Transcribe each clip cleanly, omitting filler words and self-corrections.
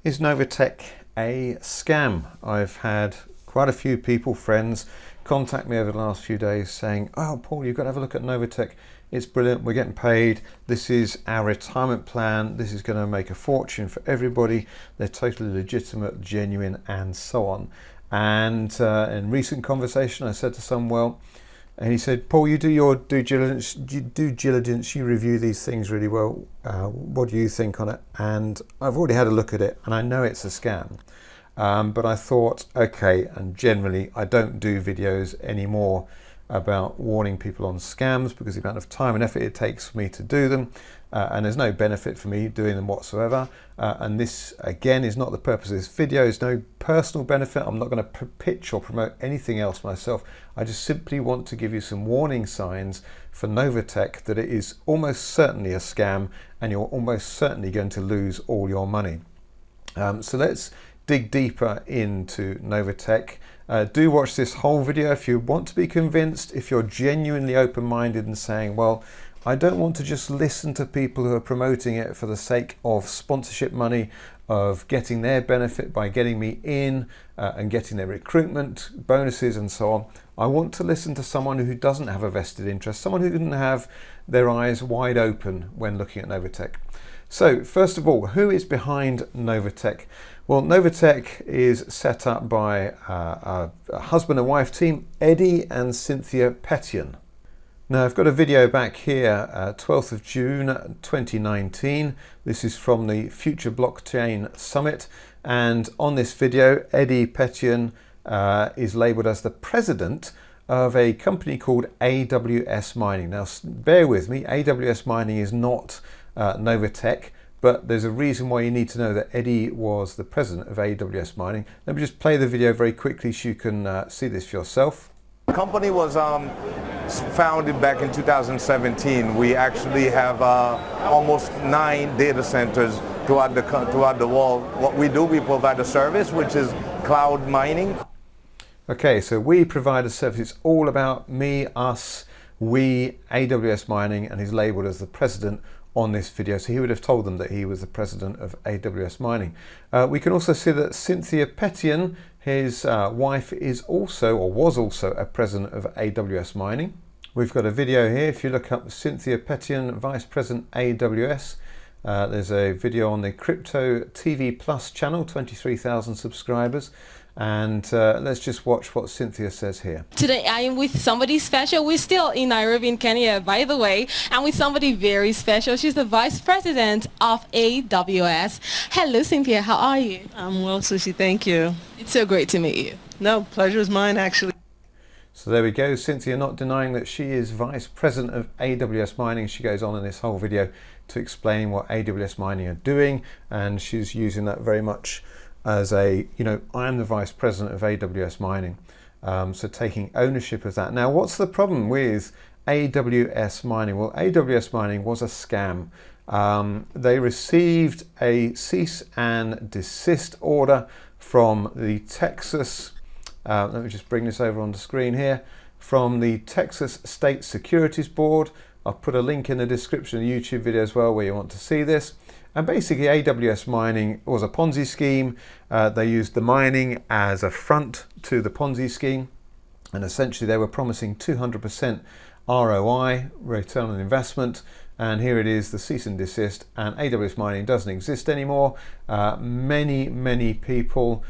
Is NovaTech a scam? I've had quite a few people, friends, contact me over the last few days saying, oh Paul, you've got to have a look at NovaTech. It's brilliant, we're getting paid, this is our retirement plan, this is going to make a fortune for everybody, they're totally legitimate, genuine, and so on. And in recent conversation I said to someone, and he said, Paul, you do your due diligence, you review these things really well. What do you think on it? And I've already had a look at it and I know it's a scam. But I thought, okay, and generally I don't do videos anymore about warning people on scams because of the amount of time and effort it takes for me to do them. And there's no benefit for me doing them whatsoever. And this, again, is not the purpose of this video. There's no personal benefit. I'm not going to pitch or promote anything else myself. I just simply want to give you some warning signs for NovaTech that it is almost certainly a scam and you're almost certainly going to lose all your money. So let's dig deeper into NovaTech. Do watch this whole video if you want to be convinced, if you're genuinely open-minded and saying, well, I don't want to just listen to people who are promoting it for the sake of sponsorship money, of getting their benefit by getting me in and getting their recruitment bonuses and so on. I want to listen to someone who doesn't have a vested interest, someone who didn't have their eyes wide open when looking at NovaTech. So first of all, who is behind NovaTech? Well, NovaTech is set up by a husband and wife team, Eddy and Cynthia Petion. Now I've got a video back here, 12th of June 2019. This is from the Future Blockchain Summit, and on this video Eddy Petion is labelled as the president of a company called AWS Mining. Now bear with me, AWS Mining is not NovaTech, but there's a reason why you need to know that Eddy was the president of AWS Mining. Let me just play the video very quickly so you can see this for yourself. The company was founded back in 2017. We actually have almost 9 data centers throughout the world. What we do, we provide a service which is cloud mining. Okay, so we provide a service. It's all about me, us, we, AWS Mining, and he's labelled as the president on this video. So he would have told them that he was the president of AWS Mining. We can also see that Cynthia Petion, his wife, is also, or was also, a president of AWS Mining. We've got a video here. If you look up Cynthia Petion, Vice President AWS, there's a video on the Crypto TV Plus channel, 23,000 subscribers. And let's just watch what Cynthia says here. Today I am with somebody special. We're still in Nairobi in Kenya, by the way, and with somebody very special. She's the Vice President of AWS. Hello, Cynthia. How are you? I'm well, Sushi. Thank you. It's so great to meet you. No, pleasure is mine, actually. So there we go. Cynthia not denying that she is Vice President of AWS Mining. She goes on in this whole video to explain what AWS Mining are doing, and she's using that very much as a, I'm the Vice President of AWS Mining. So taking ownership of that. Now, what's the problem with AWS Mining? Well, AWS Mining was a scam. They received a cease and desist order from the Texas, let me just bring this over on the screen here, from the Texas State Securities Board. I'll put a link in the description of the YouTube video as well where you want to see this. And basically AWS Mining was a Ponzi scheme. They used the mining as a front to the Ponzi scheme. And essentially they were promising 200% ROI, return on investment. And here it is, the cease and desist, and AWS Mining doesn't exist anymore. Many people,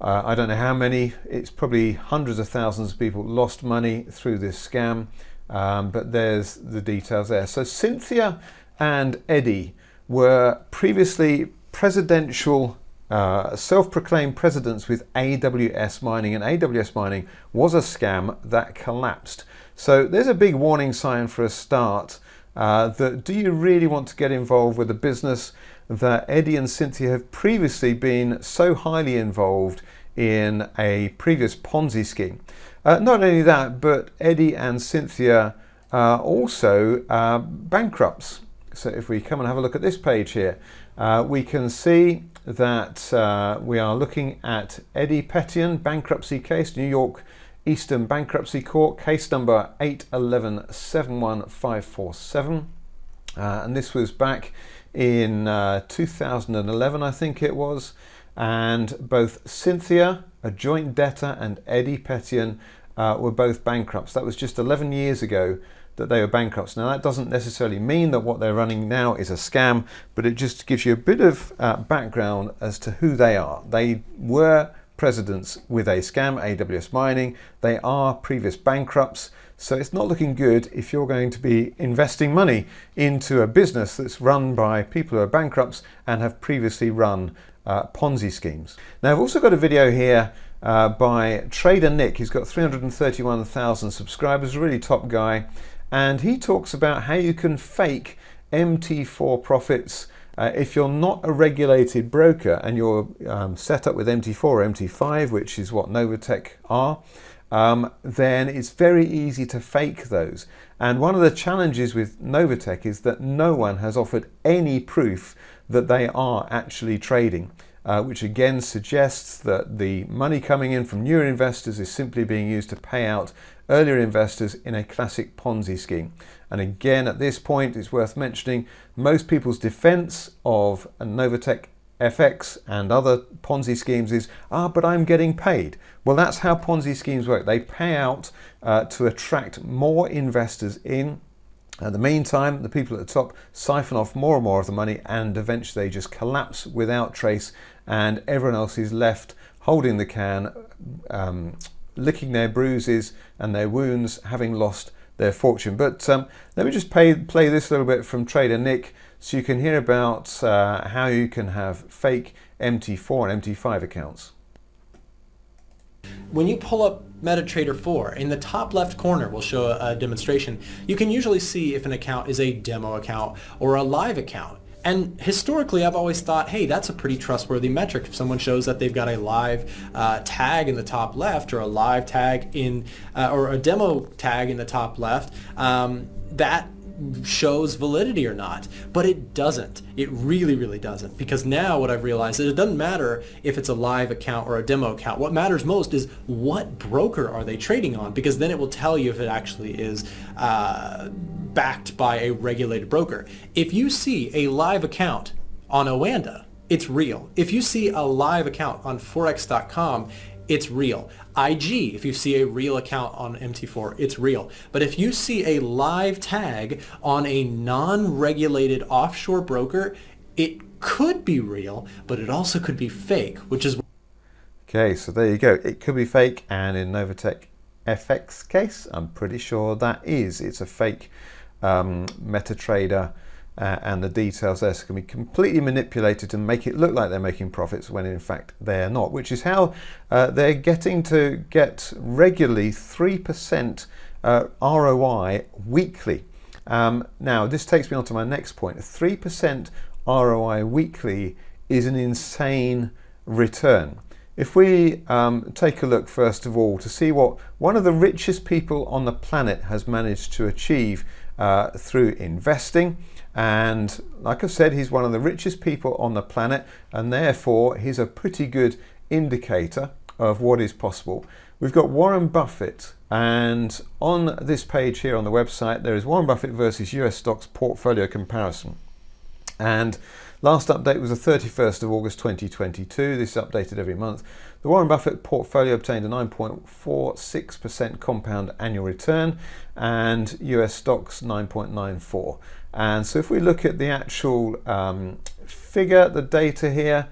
I don't know how many, it's probably hundreds of thousands of people lost money through this scam. But there's the details there. So Cynthia and Eddy were previously presidential, self-proclaimed presidents with AWS Mining, and AWS Mining was a scam that collapsed. So there's a big warning sign for a start, that do you really want to get involved with a business that Eddy and Cynthia have previously been so highly involved in a previous Ponzi scheme? Not only that, but Eddy and Cynthia are also bankrupts. So if we come and have a look at this page here, we can see that we are looking at Eddy Petion bankruptcy case, New York Eastern Bankruptcy Court, case number 811-71547. And this was back in 2011, I think it was, and both Cynthia, a joint debtor, and Eddy Petion were both bankrupts. That was just 11 years ago that they were bankrupts. Now, that doesn't necessarily mean that what they're running now is a scam, but it just gives you a bit of background as to who they are. They were presidents with a scam, AWS Mining. They are previous bankrupts. So it's not looking good if you're going to be investing money into a business that's run by people who are bankrupts and have previously run Ponzi schemes. Now, I've also got a video here by Trader Nick. He's got 331,000 subscribers, a really top guy. And he talks about how you can fake MT4 profits if you're not a regulated broker and you're set up with MT4 or MT5, which is what NovaTech are. Then it's very easy to fake those. And one of the challenges with NovaTech is that no one has offered any proof that they are actually trading, which again suggests that the money coming in from newer investors is simply being used to pay out earlier investors in a classic Ponzi scheme. And again, at this point, it's worth mentioning most people's defense of a NovaTechFX and other Ponzi schemes is, but I'm getting paid. Well, that's how Ponzi schemes work. They pay out to attract more investors in. In the meantime, the people at the top siphon off more and more of the money, and eventually they just collapse without trace, and everyone else is left holding the can, licking their bruises and their wounds, having lost their fortune. But let me just play this little bit from Trader Nick so you can hear about how you can have fake MT4 and MT5 accounts. When you pull up MetaTrader 4, in the top left corner will show a demonstration. You can usually see if an account is a demo account or a live account. And historically, I've always thought, hey, that's a pretty trustworthy metric. If someone shows that they've got a live tag in the top left, or a live tag in, or a demo tag in the top left, that shows validity or not. But it doesn't. It really, really doesn't. Because now what I've realized is it doesn't matter if it's a live account or a demo account. What matters most is what broker are they trading on, because then it will tell you if it actually is backed by a regulated broker. If you see a live account on Oanda, it's real. If you see a live account on Forex.com, it's real. IG, if you see a real account on MT4, it's real. But if you see a live tag on a non-regulated offshore broker, it could be real, but it also could be fake, which is... Okay, so there you go. It could be fake, and in NovaTechFX case, I'm pretty sure that is. It's a fake MetaTrader, and the details there can be completely manipulated to make it look like they're making profits when in fact they're not, which is how they're getting to get regularly 3% ROI weekly. Now, this takes me on to my next point. 3% ROI weekly is an insane return. If we take a look first of all to see what one of the richest people on the planet has managed to achieve through investing, and like I said, he's one of the richest people on the planet, and therefore he's a pretty good indicator of what is possible. We've got Warren Buffett, and on this page here on the website there is Warren Buffett versus US stocks portfolio comparison. And last update was the 31st of August 2022. This is updated every month. The Warren Buffett portfolio obtained a 9.46% compound annual return, and US stocks 9.94. And so if we look at the actual figure, the data here,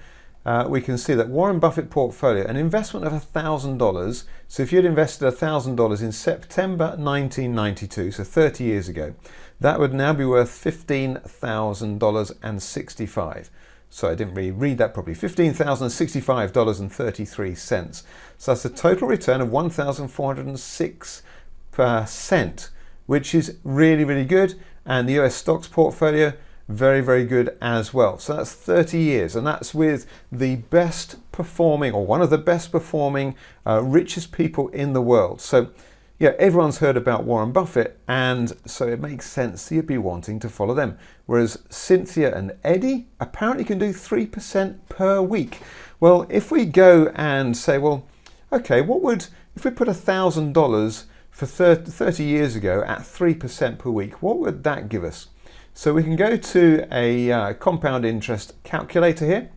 we can see that Warren Buffett portfolio, an investment of $1,000. So if you'd invested $1,000 in September 1992, so 30 years ago, that would now be worth $15,000.65. So I didn't really read that properly. $15,065.33. So that's a total return of 1,406%, which is really, really good. And the US stocks portfolio, very, very good as well. So that's 30 years, and that's with the best performing, or one of the best performing, richest people in the world. So yeah, everyone's heard about Warren Buffett, and so it makes sense you'd be wanting to follow them. Whereas Cynthia and Eddy apparently can do 3% per week. Well, if we go and say, well, okay, what would, if we put $1,000 for 30 years ago at 3% per week, what would that give us? So we can go to a compound interest calculator here.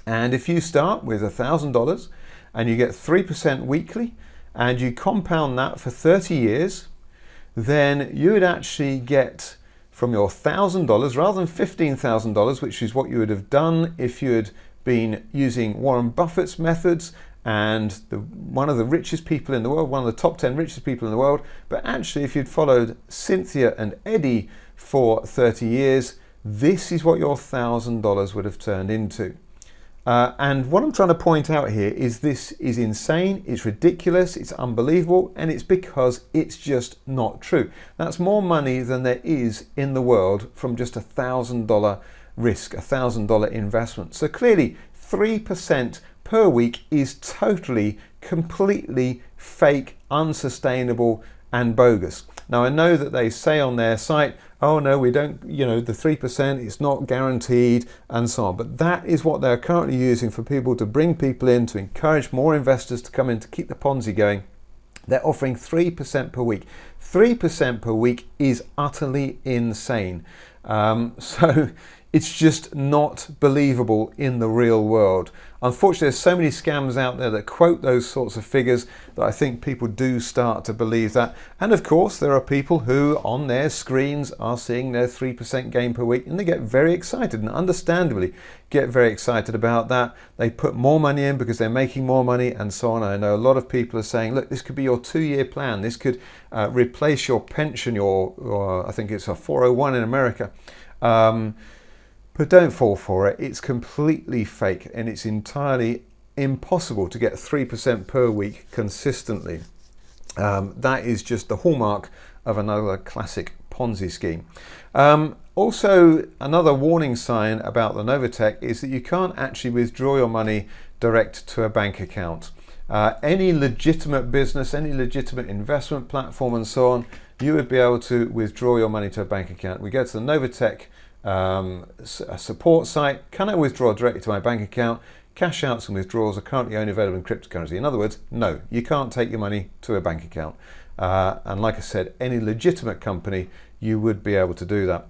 And if you start with $1,000 and you get 3% weekly and you compound that for 30 years, then you would actually get from your $1,000 rather than $15,000, which is what you would have done if you had been using Warren Buffett's methods and one of the richest people in the world, one of the top 10 richest people in the world. But actually, if you'd followed Cynthia and Eddy for 30 years, this is what your $1,000 would have turned into. And what I'm trying to point out here is this is insane, it's ridiculous, it's unbelievable, and it's because it's just not true. That's more money than there is in the world from just $1,000 risk, $1,000 investment. So clearly 3% per week is totally, completely fake, unsustainable, and bogus. Now I know that they say on their site, oh no, we don't, the 3% is not guaranteed and so on. But that is what they're currently using for people to bring people in, to encourage more investors to come in, to keep the Ponzi going. They're offering 3% per week. 3% per week is utterly insane. So it's just not believable in the real world. Unfortunately, there's so many scams out there that quote those sorts of figures that I think people do start to believe that. And of course, there are people who on their screens are seeing their 3% gain per week and they get very excited, and understandably get very excited about that. They put more money in because they're making more money and so on. I know a lot of people are saying, look, this could be your 2-year plan. This could replace your pension, your I think it's a 401 in America. But don't fall for it. It's completely fake and it's entirely impossible to get 3% per week consistently. That is just the hallmark of another classic Ponzi scheme. Also, another warning sign about the NovaTech is that you can't actually withdraw your money direct to a bank account. Any legitimate business, any legitimate investment platform and so on, you would be able to withdraw your money to a bank account. We go to the NovaTech a support site. Can I withdraw directly to my bank account? Cash outs and withdrawals are currently only available in cryptocurrency. In other words, no, you can't take your money to a bank account. And like I said, any legitimate company, you would be able to do that.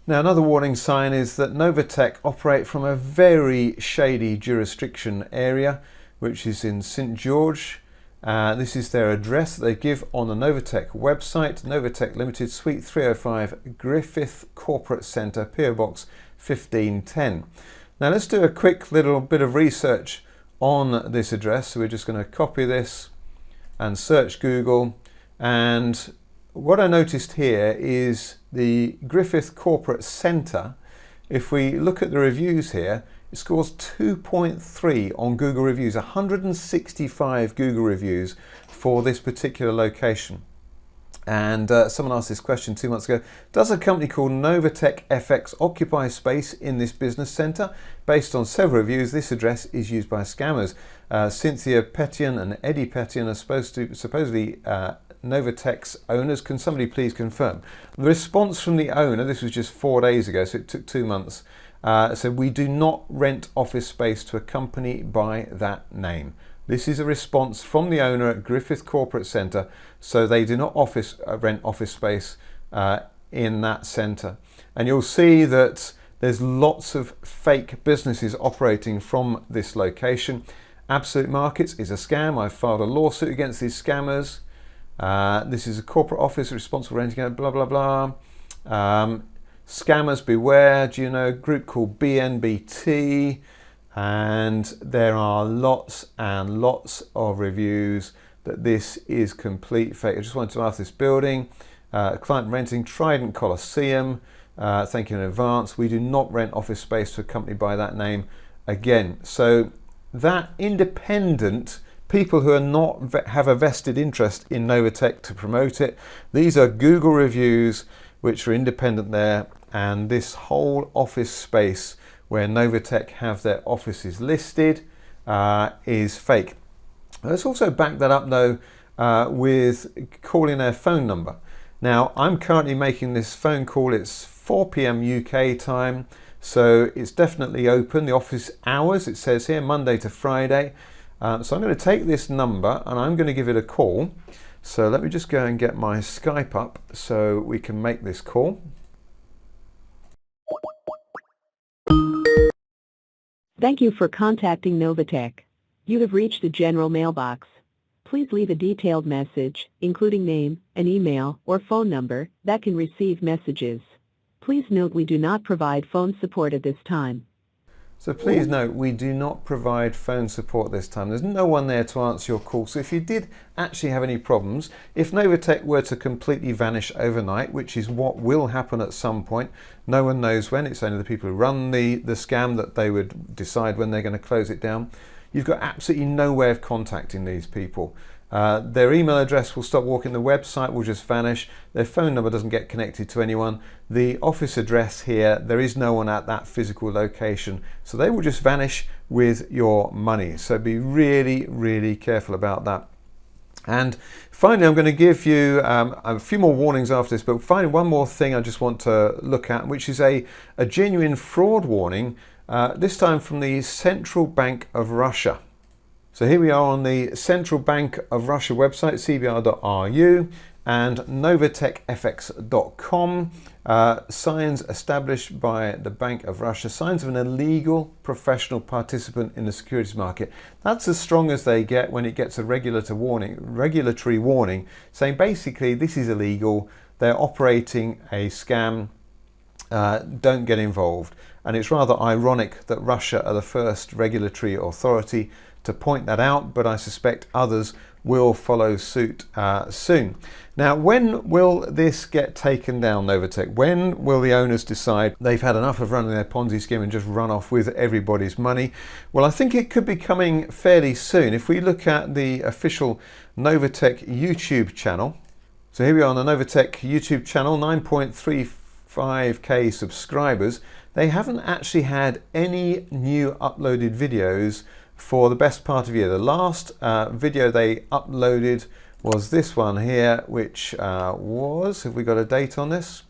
Now, another warning sign is that NovaTech operate from a very shady jurisdiction area, which is in St. George. This is their address that they give on the NovaTech website, NovaTech Limited, Suite 305, Griffith Corporate Centre, PO Box 1510. Now let's do a quick little bit of research on this address. So we're just going to copy this and search Google. And what I noticed here is the Griffith Corporate Centre. If we look at the reviews here, it scores 2.3 on Google Reviews, 165 Google reviews for this particular location. And someone asked this question 2 months ago. Does a company called NovaTechFX occupy space in this business centre? Based on several reviews, this address is used by scammers. Cynthia Petion and Eddy Petion are supposedly NovaTech's owners. Can somebody please confirm? The response from the owner, this was just 4 days ago, so it took 2 months, said, we do not rent office space to a company by that name. This is a response from the owner at Griffith Corporate Centre, so they do not rent office space in that centre. And you'll see that there's lots of fake businesses operating from this location. Absolute Markets is a scam. I've filed a lawsuit against these scammers. This is a corporate office responsible for renting out, blah, blah, blah. Scammers beware, do you know, a group called BNBT, and there are lots and lots of reviews that this is complete fake. I just wanted to ask this building, client renting Trident Coliseum, thank you in advance. We do not rent office space to a company by that name again. So that independent people who are not have a vested interest in NovaTech to promote it, these are Google reviews which are independent there, and this whole office space where NovaTech have their offices listed is fake. Let's also back that up though with calling their phone number. Now I'm currently making this phone call, it's 4 p.m. UK time, so it's definitely open. The office hours, it says here, Monday to Friday. So I'm going to take this number and I'm going to give it a call. So let me just go and get my Skype up so we can make this call. Thank you for contacting NovaTech. You have reached the general mailbox. Please leave a detailed message, including name, an email, or phone number that can receive messages. Please note we do not provide phone support at this time. So please note, we do not provide phone support this time. There's no one there to answer your call. So if you did actually have any problems, if NovaTech were to completely vanish overnight, which is what will happen at some point, no one knows when, it's only the people who run the scam that they would decide when they're going to close it down. You've got absolutely no way of contacting these people. Their email address will stop working, the website will just vanish, their phone number doesn't get connected to anyone, the office address here, there is no one at that physical location, so they will just vanish with your money. So be really, really careful about that. And finally, I'm going to give you a few more warnings after this, but finally one more thing I just want to look at, which is a genuine fraud warning, this time from the Central Bank of Russia. So here we are on the Central Bank of Russia website, cbr.ru, and NovaTechFX.com. Signs established by the Bank of Russia, signs of an illegal professional participant in the securities market. That's as strong as they get when it gets a regulatory warning saying basically this is illegal, they're operating a scam, don't get involved. And it's rather ironic that Russia are the first regulatory authority to point that out, but I suspect others will follow suit soon. Now, when will this get taken down, NovaTech? When will the owners decide they've had enough of running their Ponzi scheme and just run off with everybody's money? Well, I think it could be coming fairly soon. If we look at the official NovaTech YouTube channel, so here we are on the NovaTech YouTube channel, 9.35k subscribers. They haven't actually had any new uploaded videos for the best part of a year. The last video they uploaded was this one here, which was, have we got a date on this?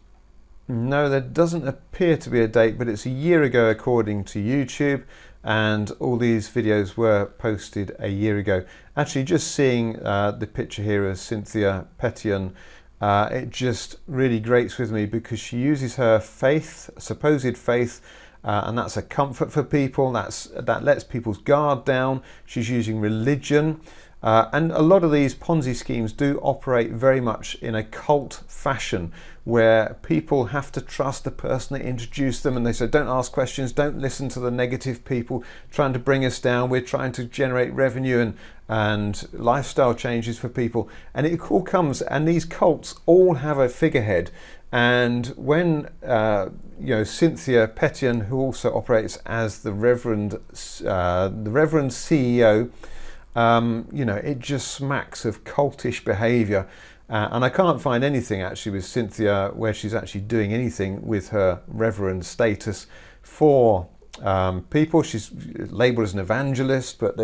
No, there doesn't appear to be a date, but it's a year ago according to YouTube, and all these videos were posted a year ago. Actually, just seeing the picture here of Cynthia Petion, it just really grates with me because she uses her faith, supposed faith, and that's a comfort for people, that lets people's guard down. She's using religion, and a lot of these Ponzi schemes do operate very much in a cult fashion where people have to trust the person that introduced them, and they say don't ask questions, don't listen to the negative people trying to bring us down, we're trying to generate revenue and lifestyle changes for people, and it all comes, and these cults all have a figurehead. And when Cynthia Petion, who also operates as the reverend CEO, it just smacks of cultish behaviour. And I can't find anything actually with Cynthia where she's actually doing anything with her reverend status for people. She's labelled as an evangelist, but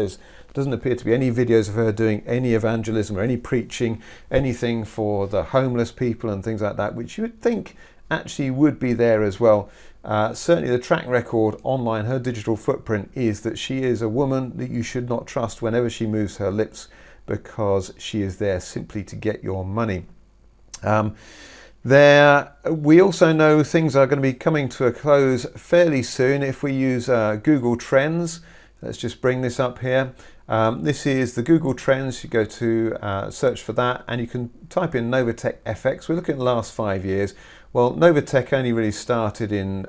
doesn't appear to be any videos of her doing any evangelism or any preaching, anything for the homeless people and things like that, which you would think actually would be there as well. Certainly the track record online, her digital footprint, is that she is a woman that you should not trust whenever she moves her lips, because she is there simply to get your money. We also know things are going to be coming to a close fairly soon if we use Google Trends. Let's just bring this up here. This is the Google Trends. You go to search for that and you can type in NovaTechFX. We're looking at the last 5 years. Well, NovaTech only really started in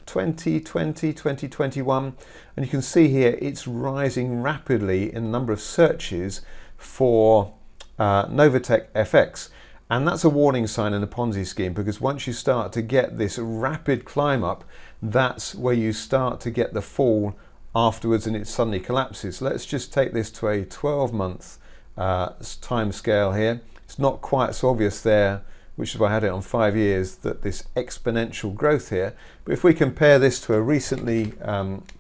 2020, 2021, and you can see here it's rising rapidly in the number of searches for NovaTechFX. And that's a warning sign in a Ponzi scheme, because once you start to get this rapid climb up, that's where you start to get the fall afterwards and it suddenly collapses. Let's just take this to a 12-month time scale here. It's not quite so obvious there, which is why I had it on 5 years, that this exponential growth here. But if we compare this to a recently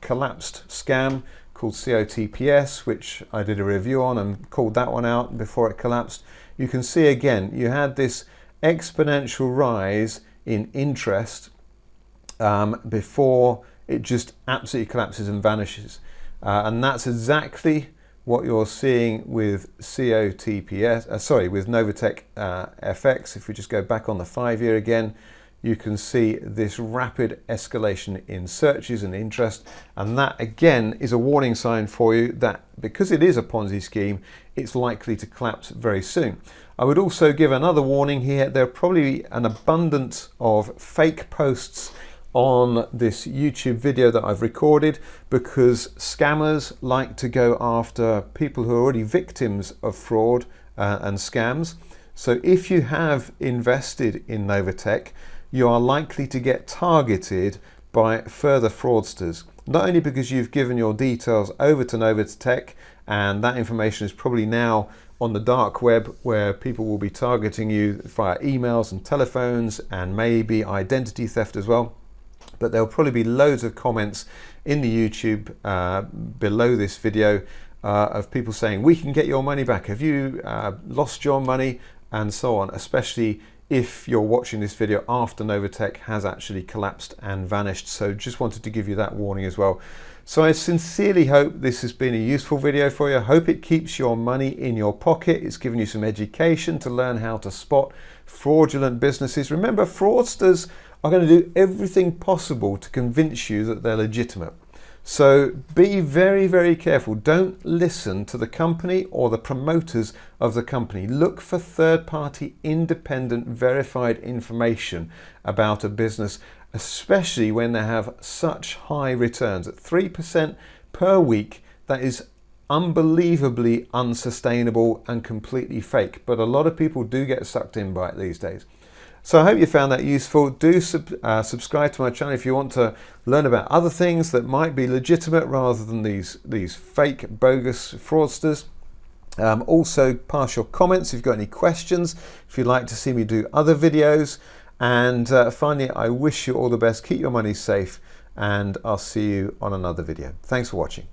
collapsed scam called COTPS, which I did a review on and called that one out before it collapsed, you can see again, you had this exponential rise in interest before it just absolutely collapses and vanishes. And that's exactly what you're seeing with with NovaTechFX. If we just go back on the 5 year again, you can see this rapid escalation in searches and interest, and that again is a warning sign for you that because it is a Ponzi scheme, it's likely to collapse very soon. I would also give another warning here. There'll probably be an abundance of fake posts on this YouTube video that I've recorded because scammers like to go after people who are already victims of fraud and scams. So if you have invested in NovaTech, you are likely to get targeted by further fraudsters. Not only because you've given your details over to NovaTech and that information is probably now on the dark web where people will be targeting you via emails and telephones and maybe identity theft as well. But there'll probably be loads of comments in the YouTube below this video of people saying, we can get your money back. Have you lost your money? And so on, especially if you're watching this video after NovaTech has actually collapsed and vanished. So just wanted to give you that warning as well. So I sincerely hope this has been a useful video for you. I hope it keeps your money in your pocket. It's given you some education to learn how to spot fraudulent businesses. Remember, fraudsters are going to do everything possible to convince you that they're legitimate. So be very, very careful. Don't listen to the company or the promoters of the company. Look for third-party, independent, verified information about a business, especially when they have such high returns. At 3% per week, that is unbelievably unsustainable and completely fake. But a lot of people do get sucked in by it these days. So I hope you found that useful. Do subscribe to my channel if you want to learn about other things that might be legitimate rather than these fake, bogus fraudsters. Also pass your comments if you've got any questions, if you'd like to see me do other videos. And finally, I wish you all the best. Keep your money safe and I'll see you on another video. Thanks for watching.